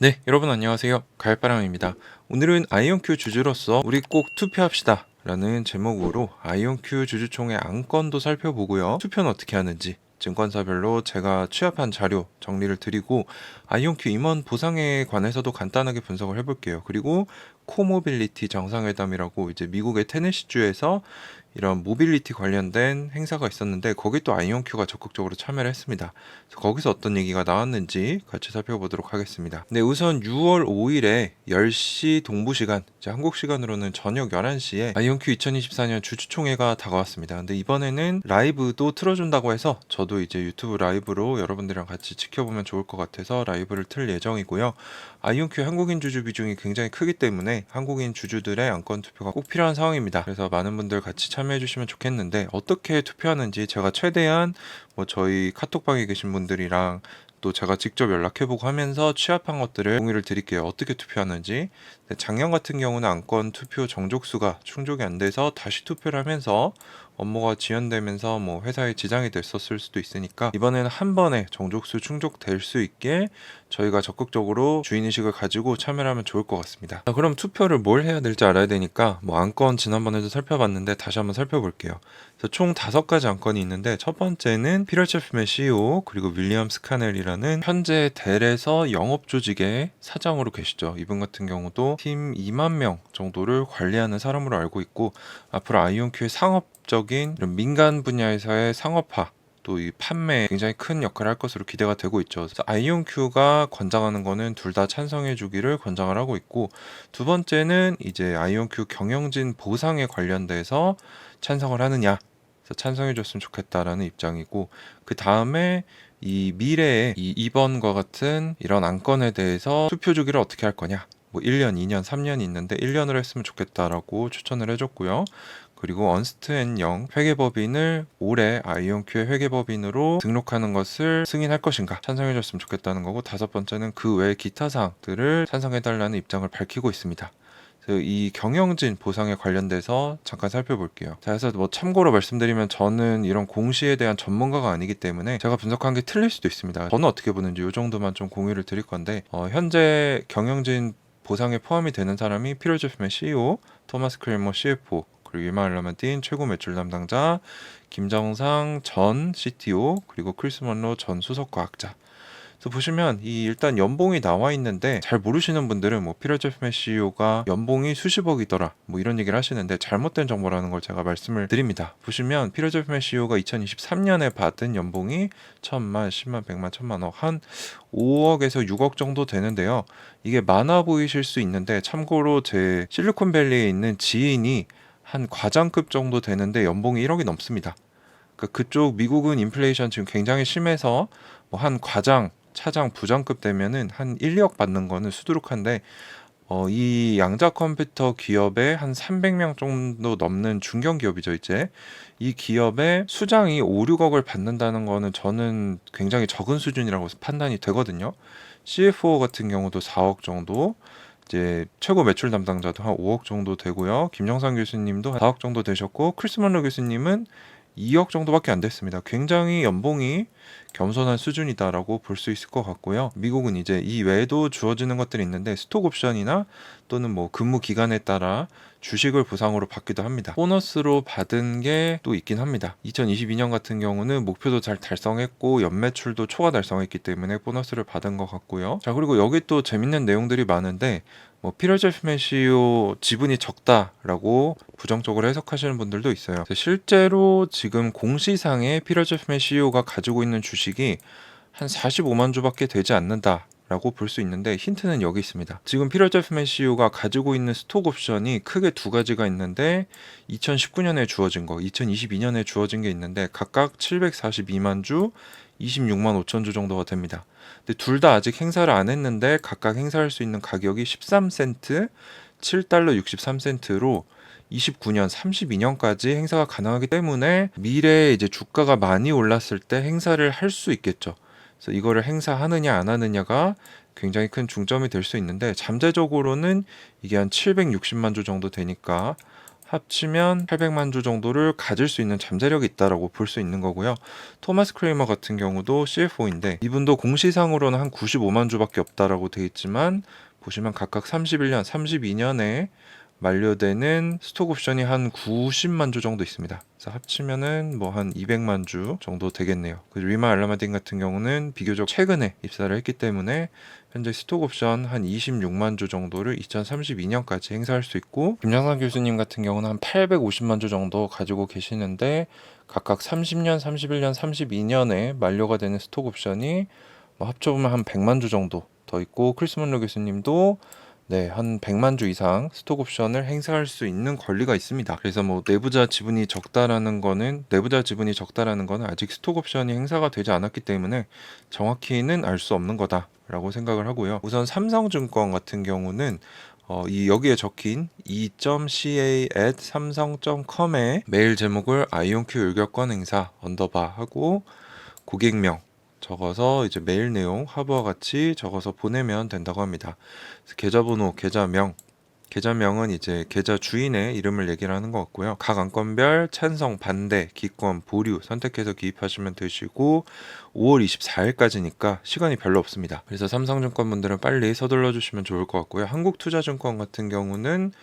네, 여러분 안녕하세요. 가을바람입니다. 오늘은 아이온큐 주주로서 우리 꼭 투표합시다 라는 제목으로 아이온큐 주주총회 안건도 살펴보고요. 투표는 어떻게 하는지 증권사별로 제가 취합한 자료 정리를 드리고 아이온큐 임원 보상에 관해서도 간단하게 분석을 해볼게요. 그리고 코모빌리티 정상회담이라고 이제 미국의 테네시주에서 이런 모빌리티 관련된 행사가 있었는데 거기 또 아이온큐가 적극적으로 참여를 했습니다. 그래서 거기서 어떤 얘기가 나왔는지 같이 살펴보도록 하겠습니다. 네, 우선 6월 5일에 10시 동부 시간, 이제 한국 시간으로는 저녁 11시에 아이온큐 2024년 주주총회가 다가왔습니다. 근데 이번에는 라이브도 틀어준다고 해서 저도 이제 유튜브 라이브로 여러분들이랑 같이 지켜보면 좋을 것 같아서 라이브를 틀 예정이고요. 아이온큐 한국인 주주 비중이 굉장히 크기 때문에 한국인 주주들의 안건 투표가 꼭 필요한 상황입니다. 그래서 많은 분들 같이 참여해 주시면 좋겠는데 어떻게 투표하는지 제가 최대한 저희 카톡방에 계신 분들이랑 또 제가 직접 연락해보고 하면서 취합한 것들을 공유를 드릴게요. 어떻게 투표하는지. 작년 같은 경우는 안건 투표 정족수가 충족이 안 돼서 다시 투표를 하면서 업무가 지연되면서 회사에 지장이 됐었을 수도 있으니까 이번에는 한 번에 정족수 충족될 수 있게 저희가 적극적으로 주인의식을 가지고 참여를 하면 좋을 것 같습니다. 자, 그럼 투표를 뭘 해야 될지 알아야 되니까 안건 지난번에도 살펴봤는데 다시 한번 살펴볼게요. 그래서 총 5가지 안건이 있는데 첫 번째는 피터 제프맨 CEO 그리고 윌리엄 스카넬이라는 현재 델에서 영업조직의 사장으로 계시죠. 이분 같은 경우도 팀 2만 명 정도를 관리하는 사람으로 알고 있고 앞으로 아이온큐의 상업적인 이런 민간 분야에서의 상업화 또 이 판매에 굉장히 큰 역할을 할 것으로 기대가 되고 있죠. 그래서 아이온큐가 권장하는 거는 둘 다 찬성해 주기를 권장을 하고 있고 두 번째는 이제 아이온큐 경영진 보상에 관련돼서 찬성을 하느냐 그래서 찬성해 줬으면 좋겠다라는 입장이고 그 다음에 이 미래에 이 2번과 같은 이런 안건에 대해서 투표 주기를 어떻게 할 거냐 1년, 2년, 3년이 있는데 1년으로 했으면 좋겠다라고 추천을 해줬고요. 그리고 언스트 앤 영 회계법인을 올해 아이온큐의 회계법인으로 등록하는 것을 승인할 것인가 찬성해줬으면 좋겠다는 거고 다섯 번째는 그 외 기타 사항들을 찬성해달라는 입장을 밝히고 있습니다. 이 경영진 보상에 관련돼서 잠깐 살펴볼게요. 자, 그래서 참고로 말씀드리면 저는 이런 공시에 대한 전문가가 아니기 때문에 제가 분석한 게 틀릴 수도 있습니다. 저는 어떻게 보는지 이 정도만 좀 공유를 드릴 건데 현재 경영진 보상에 포함이 되는 사람이 피터 제프맨 CEO, 토마스 크레머 CFO, 그리고 이마일 라마딘 최고 매출 담당자, 김정상 전 CTO, 그리고 크리스 먼로 전 수석과학자. 그래서 보시면 이 일단 연봉이 나와 있는데 잘 모르시는 분들은 피터 제프맨 CEO가 연봉이 수십억이더라 이런 얘기를 하시는데 잘못된 정보라는 걸 제가 말씀을 드립니다. 보시면 피터 제프맨 CEO가 2023년에 받은 연봉이 1,000만, 10만, 100만, 1,000만 한 5억에서 6억 정도 되는데요. 이게 많아 보이실 수 있는데 참고로 제 실리콘밸리에 있는 지인이 한 과장급 정도 되는데 연봉이 1억이 넘습니다. 그러니까 그쪽 미국은 인플레이션 지금 굉장히 심해서 한 과장, 차장, 부장급 되면은 한 1, 2억 받는 거는 수두룩한데 이 양자 컴퓨터 기업에 한 300명 정도 넘는 중견 기업이죠, 이제. 이 기업의 수장이 5, 6억을 받는다는 거는 저는 굉장히 적은 수준이라고 판단이 되거든요. CFO 같은 경우도 4억 정도, 이제 최고 매출 담당자도 한 5억 정도 되고요. 김영상 교수님도 한 4억 정도 되셨고 크리스 먼로 교수님은 2억 정도밖에 안 됐습니다. 굉장히 연봉이 겸손한 수준이다라고 볼 수 있을 것 같고요. 미국은 이제 이 외에도 주어지는 것들이 있는데 스톡 옵션이나 또는 근무 기간에 따라 주식을 보상으로 받기도 합니다. 보너스로 받은 게 또 있긴 합니다. 2022년 같은 경우는 목표도 잘 달성했고 연매출도 초과 달성했기 때문에 보너스를 받은 것 같고요. 자, 그리고 여기 또 재밌는 내용들이 많은데 피터 제프맨 CEO 지분이 적다라고 부정적으로 해석하시는 분들도 있어요. 실제로 지금 공시상에 피터 제프맨 CEO가 가지고 있는 주식이 한 45만 주밖에 되지 않는다라고 볼 수 있는데 힌트는 여기 있습니다. 지금 피터 제프맨 CEO가 가지고 있는 스톡 옵션이 크게 두 가지가 있는데 2019년에 주어진 거, 2022년에 주어진 게 있는데 각각 742만 주, 26만 5천 주 정도가 됩니다. 근데 둘 다 아직 행사를 안 했는데 각각 행사할 수 있는 가격이 13센트, 7달러 63센트로 29년, 32년까지 행사가 가능하기 때문에 미래에 이제 주가가 많이 올랐을 때 행사를 할 수 있겠죠. 그래서 이거를 행사하느냐 안 하느냐가 굉장히 큰 중점이 될 수 있는데 잠재적으로는 이게 한 760만 주 정도 되니까 합치면 800만 주 정도를 가질 수 있는 잠재력이 있다라고 볼 수 있는 거고요. 토마스 크레이머 같은 경우도 CFO인데 이분도 공시상으로는 한 95만 주밖에 없다라고 돼 있지만 보시면 각각 31년, 32년에 만료되는 스톡 옵션이 한 90만 주 정도 있습니다. 그래서 합치면은 뭐 한 200만 주 정도 되겠네요. 그 리마 알라마딘 같은 경우는 비교적 최근에 입사를 했기 때문에 현재 스톡 옵션 한 26만 주 정도를 2032년까지 행사할 수 있고, 김장산 교수님 같은 경우는 한 850만 주 정도 가지고 계시는데 각각 30년, 31년, 32년에 만료가 되는 스톡 옵션이 뭐 합쳐보면 한 100만 주 정도 더 있고, 크리스 먼로 교수님도 한 100만 주 이상 스톡 옵션을 행사할 수 있는 권리가 있습니다. 그래서 뭐 내부자 지분이 적다라는 거는 아직 스톡 옵션이 행사가 되지 않았기 때문에 정확히는 알 수 없는 거다라고 생각을 하고요. 우선 삼성증권 같은 경우는 여기에 적힌 e.ca@samsung.com의 메일 제목을 iONQ 일격권 행사 언더바 하고 고객명 적어서 이제 메일 내용 하부와 같이 적어서 보내면 된다고 합니다. 그래서 계좌번호, 계좌명은 이제 계좌 주인의 이름을 얘기를 하는 것 같고요. 각 안건별 찬성, 반대, 기권, 보류 선택해서 기입하시면 되시고 5월 24일까지니까 시간이 별로 없습니다. 그래서 삼성증권 분들은 빨리 서둘러 주시면 좋을 것 같고요. 한국투자증권 같은 경우는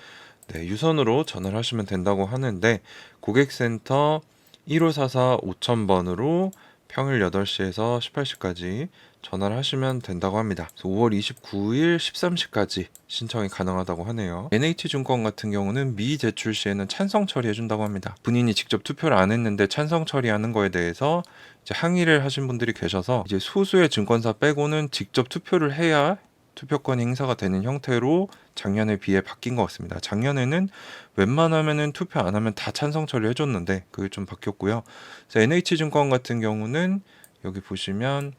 유선으로 전화를 하시면 된다고 하는데 고객센터 1544 5000번으로 평일 8시에서 18시까지 전화를 하시면 된다고 합니다. 5월 29일 13시까지 신청이 가능하다고 하네요. NH증권 같은 경우는 미제출 시에는 찬성 처리해준다고 합니다. 본인이 직접 투표를 안 했는데 찬성 처리하는 거에 대해서 이제 항의를 하신 분들이 계셔서 이제 소수의 증권사 빼고는 직접 투표를 해야 투표권 행사가 되는 형태로 작년에 비해 바뀐 것 같습니다. 작년에는 웬만하면은 투표 안 하면 다 찬성 처리해줬는데 그게 좀 바뀌었고요. 그래서 NH증권 같은 경우는 여기 보시면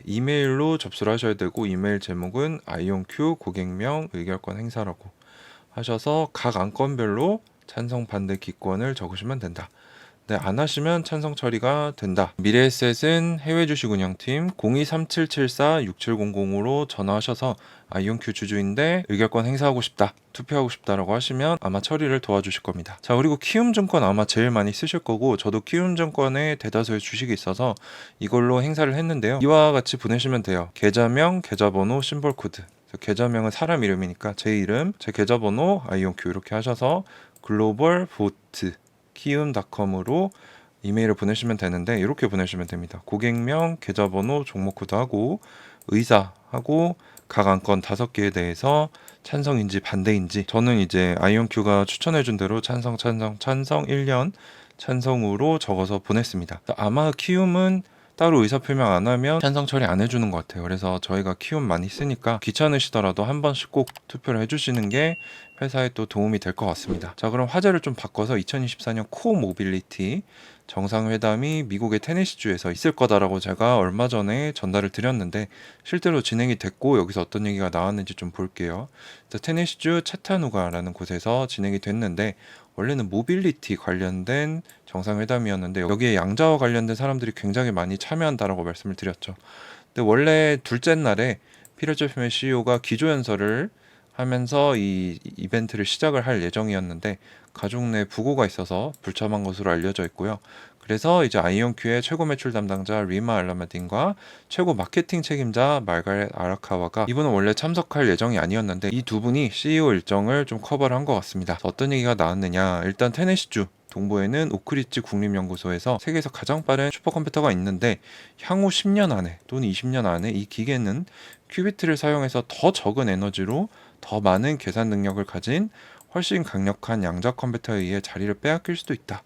이메일로 접수를 하셔야 되고 이메일 제목은 iONQ 고객명 의결권 행사라고 하셔서 각 안건별로 찬성 반대 기권을 적으시면 된다. 안 하시면 찬성 처리가 된다. 미래에셋은 해외 주식 운영팀 023774-6700으로 전화하셔서 iONQ 주주인데 의결권 행사하고 싶다, 투표하고 싶다라고 하시면 아마 처리를 도와주실 겁니다. 자, 그리고 키움증권 아마 제일 많이 쓰실 거고 저도 키움증권에 대다수의 주식이 있어서 이걸로 행사를 했는데요. 이와 같이 보내시면 돼요. 계좌명, 계좌번호, 심볼 코드. 계좌명은 사람 이름이니까 제 이름, 제 계좌번호, iONQ 이렇게 하셔서 글로벌 보트 키움.com으로 이메일을 보내시면 되는데 이렇게 보내시면 됩니다. 고객명, 계좌번호, 종목 코드하고 의사하고 각 안건 5개에 대해서 찬성인지 반대인지, 저는 이제 iONQ가 추천해준 대로 찬성 1년 찬성으로 적어서 보냈습니다. 아마 키움은 따로 의사표명 안 하면 찬성 처리 안 해주는 것 같아요. 그래서 저희가 키움 많이 쓰니까 귀찮으시더라도 한 번씩 꼭 투표를 해주시는 게 회사에 또 도움이 될 것 같습니다. 자, 그럼 화제를 좀 바꿔서 2024년 코어 모빌리티 정상회담이 미국의 테네시주에서 있을 거다라고 제가 얼마 전에 전달을 드렸는데 실제로 진행이 됐고 여기서 어떤 얘기가 나왔는지 좀 볼게요. 테네시주 차타누가라는 곳에서 진행이 됐는데 원래는 모빌리티 관련된 정상회담이었는데 여기에 양자와 관련된 사람들이 굉장히 많이 참여한다라고 말씀을 드렸죠. 근데 원래 둘째 날에 피터 제프맨 CEO가 기조연설을 하면서 이 이벤트를 시작을 할 예정이었는데 가족 내 부고가 있어서 불참한 것으로 알려져 있고요. 그래서 이제 iONQ의 최고 매출 담당자 리마 알라마딘과 최고 마케팅 책임자 말가렛 아라카와가, 이분은 원래 참석할 예정이 아니었는데 이 두 분이 CEO 일정을 좀 커버를 한 것 같습니다. 어떤 얘기가 나왔느냐, 일단 테네시주 동부에는 오크리지 국립연구소에서 세계에서 가장 빠른 슈퍼컴퓨터가 있는데 향후 10년 안에 또는 20년 안에 이 기계는 큐비트를 사용해서 더 적은 에너지로 더 많은 계산 능력을 가진 훨씬 강력한 양자 컴퓨터에 의해 자리를 빼앗길 수도 있다.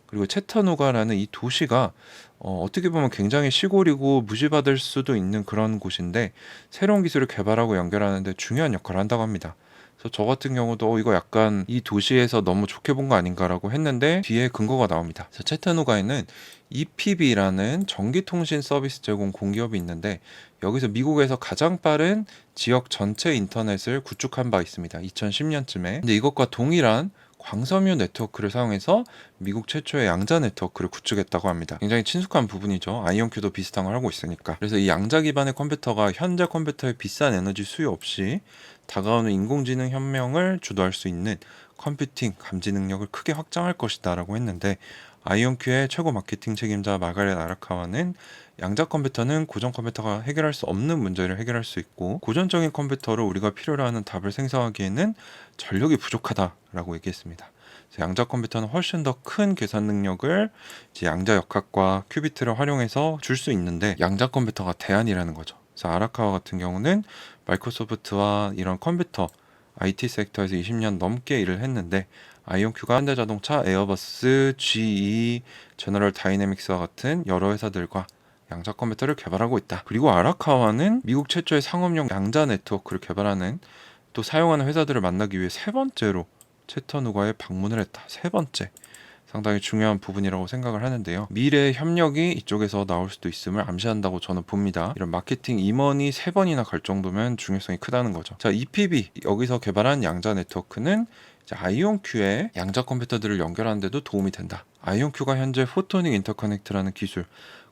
그리고 채타누가라는 이 도시가 어떻게 보면 굉장히 시골이고 무시받을 수도 있는 그런 곳인데 새로운 기술을 개발하고 연결하는데 중요한 역할을 한다고 합니다. 그래서 저 같은 경우도 이거 약간 이 도시에서 너무 좋게 본 거 아닌가라고 했는데 뒤에 근거가 나옵니다. 그래서 채타누가에는 EPB라는 전기통신 서비스 제공 공기업이 있는데 여기서 미국에서 가장 빠른 지역 전체 인터넷을 구축한 바 있습니다. 2010년쯤에. 근데 이것과 동일한 광섬유 네트워크를 사용해서 미국 최초의 양자 네트워크를 구축했다고 합니다. 굉장히 친숙한 부분이죠. iONQ도 비슷한 걸 하고 있으니까. 그래서 이 양자 기반의 컴퓨터가 현재 컴퓨터의 비싼 에너지 수요 없이 다가오는 인공지능 혁명을 주도할 수 있는 컴퓨팅, 감지 능력을 크게 확장할 것이다 라고 했는데, 아이온큐의 최고 마케팅 책임자 마가렛 아라카와는 양자 컴퓨터는 고전 컴퓨터가 해결할 수 없는 문제를 해결할 수 있고, 고전적인 컴퓨터로 우리가 필요로 하는 답을 생성하기에는 전력이 부족하다라고 얘기했습니다. 그래서 양자 컴퓨터는 훨씬 더 큰 계산 능력을 이제 양자 역학과 큐비트를 활용해서 줄 수 있는데, 양자 컴퓨터가 대안이라는 거죠. 그래서 아라카와 같은 경우는 마이크로소프트와 이런 컴퓨터 IT 섹터에서 20년 넘게 일을 했는데, 아이온큐가 현대자동차, 에어버스, GE, 제너럴 다이내믹스와 같은 여러 회사들과 양자 컴퓨터를 개발하고 있다. 그리고 아라카와는 미국 최초의 상업용 양자 네트워크를 개발하는 또 사용하는 회사들을 만나기 위해 세 번째로 채터누가에 방문을 했다. 세 번째. 상당히 중요한 부분이라고 생각을 하는데요. 미래 협력이 이쪽에서 나올 수도 있음을 암시한다고 저는 봅니다. 이런 마케팅 임원이 세 번이나 갈 정도면 중요성이 크다는 거죠. 자, EPB 여기서 개발한 양자 네트워크는 아이온큐의 양자 컴퓨터들을 연결하는 데도 도움이 된다. 아이온큐가 현재 포토닉 인터커넥트라는 기술,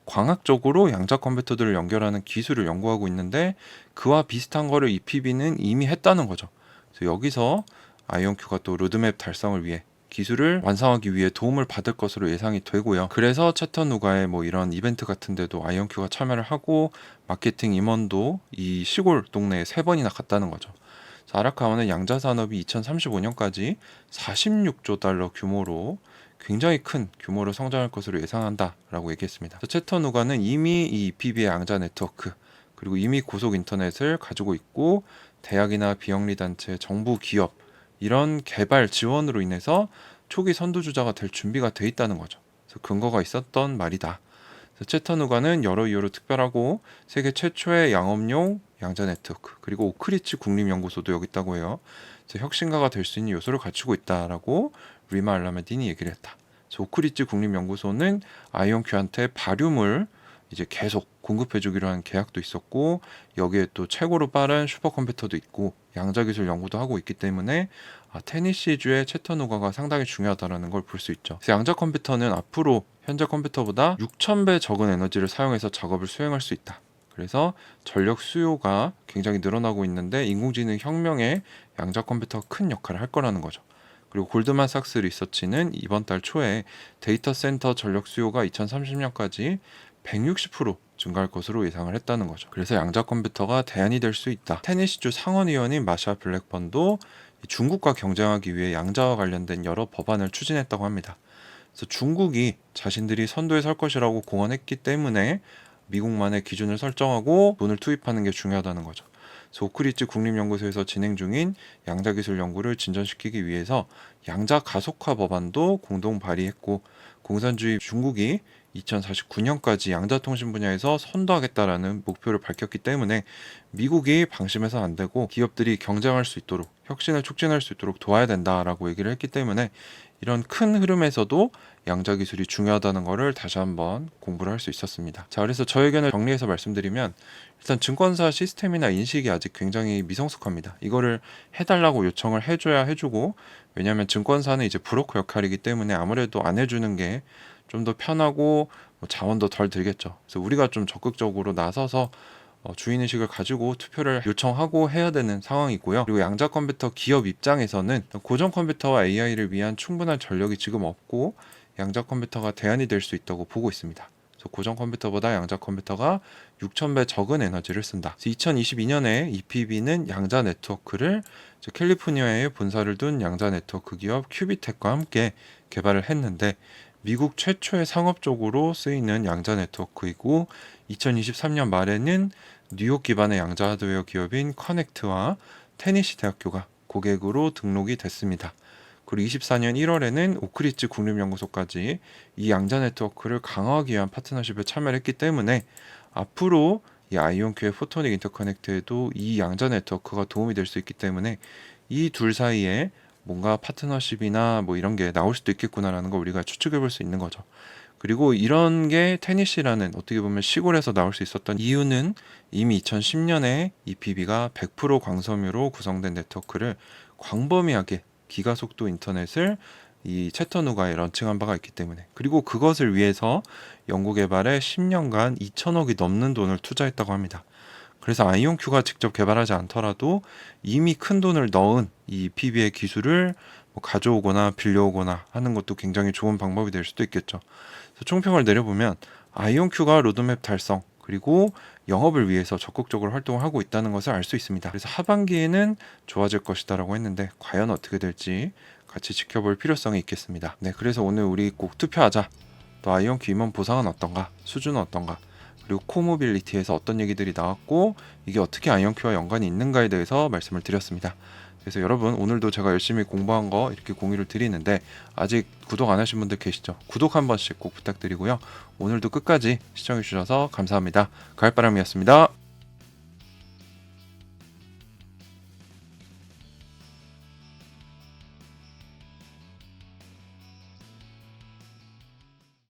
광학적으로 양자 컴퓨터들을 연결하는 기술을 연구하고 있는데, 그와 비슷한 거를 EPB는 이미 했다는 거죠. 그래서 여기서 아이온큐가 또 로드맵 달성을 위해 기술을 완성하기 위해 도움을 받을 것으로 예상이 되고요. 그래서 채터누가의 뭐 이런 이벤트 같은 데도 아이온큐가 참여를 하고, 마케팅 임원도 이 시골 동네에 3번이나 갔다는 거죠. 아라카와는 양자 산업이 2035년까지 46조 달러 규모로 굉장히 큰 규모로 성장할 것으로 예상한다라고 얘기했습니다. 채터누가는 이미 이 EPB의 양자 네트워크, 그리고 이미 고속 인터넷을 가지고 있고, 대학이나 비영리 단체, 정부 기업 이런 개발 지원으로 인해서 초기 선두주자가 될 준비가 돼 있다는 거죠. 그래서 근거가 있었던 말이다. 채터누가는 여러 이유로 특별하고, 세계 최초의 양업용 양자 네트워크, 그리고 오크리치 국립연구소도 여기 있다고 해요. 혁신가가 될 수 있는 요소를 갖추고 있다라고 리마 알라메딘이 얘기를 했다. 오크리치 국립연구소는 아이온큐한테 바륨을 이제 계속 공급해주기로 한 계약도 있었고, 여기에 또 최고로 빠른 슈퍼컴퓨터도 있고 양자기술 연구도 하고 있기 때문에 테니시주의 채터누가가 상당히 중요하다는 걸 볼 수 있죠. 그래서 양자 컴퓨터는 앞으로 현재 컴퓨터보다 6,000배 적은 에너지를 사용해서 작업을 수행할 수 있다. 그래서 전력 수요가 굉장히 늘어나고 있는데, 인공지능 혁명에 양자 컴퓨터가 큰 역할을 할 거라는 거죠. 그리고 골드만삭스 리서치는 이번 달 초에 데이터 센터 전력 수요가 2030년까지 160% 증가할 것으로 예상을 했다는 거죠. 그래서 양자 컴퓨터가 대안이 될 수 있다. 테네시주 상원의원인 마샤 블랙번도 중국과 경쟁하기 위해 양자와 관련된 여러 법안을 추진했다고 합니다. 그래서 중국이 자신들이 선두에 설 것이라고 공언했기 때문에 미국만의 기준을 설정하고 돈을 투입하는 게 중요하다는 거죠. 그래서 오크리치 국립연구소에서 진행 중인 양자기술 연구를 진전시키기 위해서 양자 가속화 법안도 공동 발의했고, 공산주의 중국이 2049년까지 양자통신 분야에서 선도하겠다라는 목표를 밝혔기 때문에 미국이 방심해서 안 되고, 기업들이 경쟁할 수 있도록, 혁신을 촉진할 수 있도록 도와야 된다라고 얘기를 했기 때문에, 이런 큰 흐름에서도 양자 기술이 중요하다는 것을 다시 한번 공부를 할 수 있었습니다. 자, 그래서 저 의견을 정리해서 말씀드리면, 일단 증권사 시스템이나 인식이 아직 굉장히 미성숙합니다. 이거를 해달라고 요청을 해줘야 해주고, 왜냐하면 증권사는 이제 브로커 역할이기 때문에 아무래도 안 해주는 게 좀 더 편하고 자원도 덜 들겠죠. 그래서 우리가 좀 적극적으로 나서서 주인의식을 가지고 투표를 요청하고 해야 되는 상황이고요. 그리고 양자 컴퓨터 기업 입장에서는 고전 컴퓨터와 AI를 위한 충분한 전력이 지금 없고, 양자 컴퓨터가 대안이 될 수 있다고 보고 있습니다. 그래서 고전 컴퓨터보다 양자 컴퓨터가 6,000배 적은 에너지를 쓴다. 2022년에 EPB는 양자 네트워크를 캘리포니아에 본사를 둔 양자 네트워크 기업 큐비텍과 함께 개발을 했는데, 미국 최초의 상업적으로 쓰이는 양자 네트워크이고, 2023년 말에는 뉴욕 기반의 양자 하드웨어 기업인 커넥트와 테니시 대학교가 고객으로 등록이 됐습니다. 그리고 24년 1월에는 오크리치 국립연구소까지 이 양자 네트워크를 강화하기 위한 파트너십에 참여를 했기 때문에, 앞으로 이 아이온큐의 포토닉 인터커넥트에도 이 양자 네트워크가 도움이 될 수 있기 때문에, 이 둘 사이에 뭔가 파트너십이나 뭐 이런 게 나올 수도 있겠구나라는 걸 우리가 추측해 볼 수 있는 거죠. 그리고 이런 게 테니시라는 어떻게 보면 시골에서 나올 수 있었던 이유는, 이미 2010년에 EPB가 100% 광섬유로 구성된 네트워크를 광범위하게 기가속도 인터넷을 이 채터누가에 런칭한 바가 있기 때문에, 그리고 그것을 위해서 연구개발에 10년간 2천억이 넘는 돈을 투자했다고 합니다. 그래서 아이온큐가 직접 개발하지 않더라도 이미 큰 돈을 넣은 이 EPB의 기술을 뭐 가져오거나 빌려오거나 하는 것도 굉장히 좋은 방법이 될 수도 있겠죠. 그래서 총평을 내려보면 아이온큐가 로드맵 달성 그리고 영업을 위해서 적극적으로 활동을 하고 있다는 것을 알 수 있습니다. 그래서 하반기에는 좋아질 것이다라고 했는데 과연 어떻게 될지 같이 지켜볼 필요성이 있겠습니다. 네, 그래서 오늘 우리 꼭 투표하자. 또 아이온큐 임원 보상은 어떤가? 수준은 어떤가? 그리고 코모빌리티에서 어떤 얘기들이 나왔고 이게 어떻게 아이온큐와 연관이 있는가에 대해서 말씀을 드렸습니다. 그래서 여러분 오늘도 제가 열심히 공부한 거 이렇게 공유를 드리는데 아직 구독 안 하신 분들 계시죠? 구독 한 번씩 꼭 부탁드리고요. 오늘도 끝까지 시청해 주셔서 감사합니다. 가을바람이었습니다.